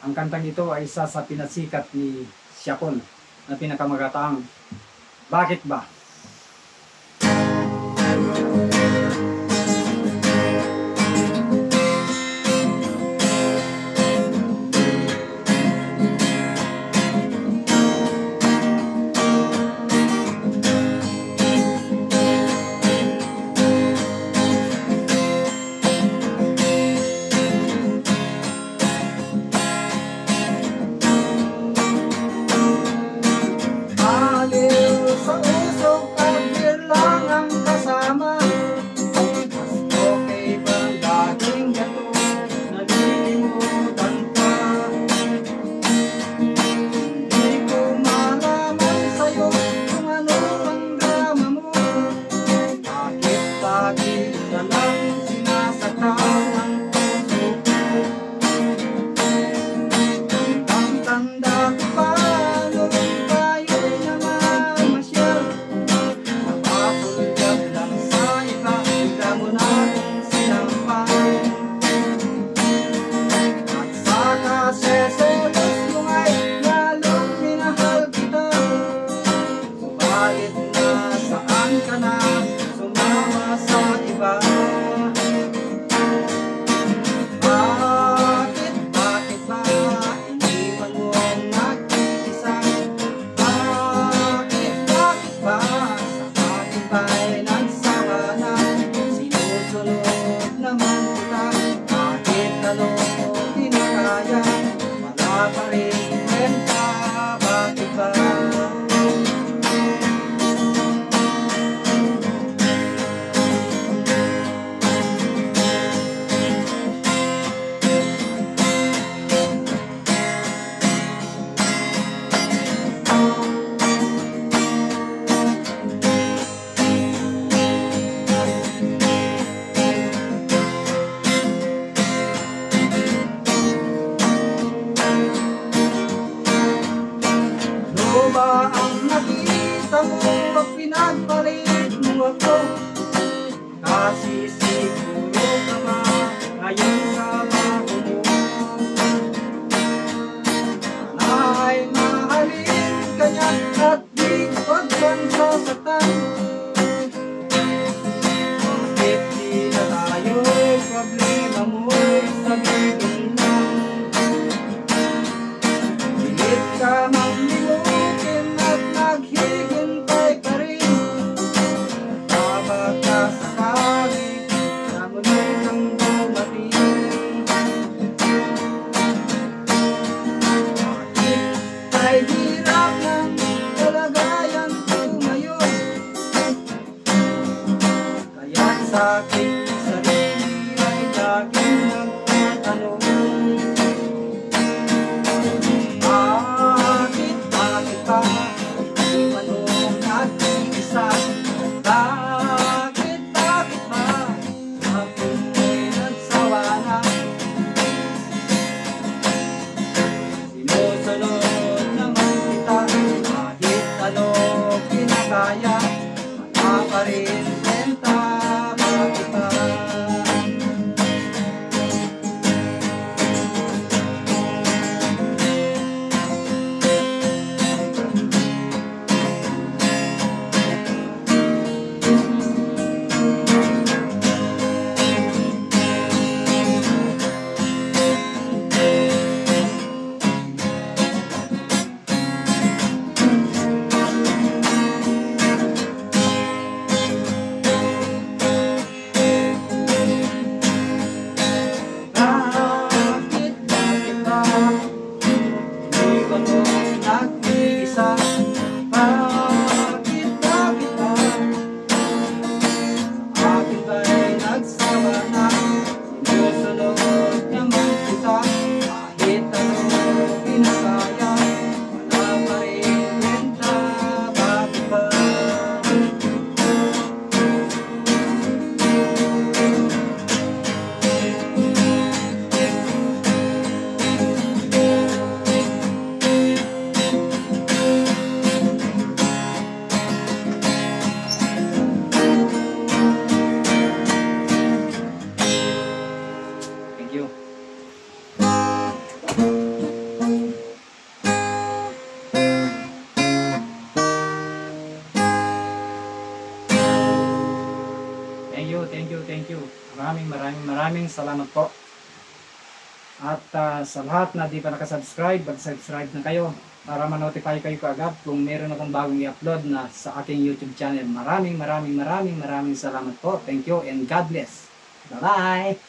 Ang kantang ito ay isa sa pinasikat ni Siakol na pinakamagataang Bakit Ba? Pinagpalit mo ako kasi siguro ka ba ngayon sa bago mo ay mahalin ka niya at di wag kang sasaktan. Bakit di na tayo problema mo'y sabihin lang, pilit ka mang limutin at naghihintay ka rin. Ay hirap ng kalagayan ko ngayon, kaya't sa aking sarili ay laging nagtatanong, Thank you. Maraming salamat po. At sa lahat na di pa nakasubscribe, mag-subscribe na kayo para ma-notify kayo kaagad kung meron akong bagong i-upload na sa aking YouTube channel. Maraming salamat po. Thank you and God bless. Bye-bye!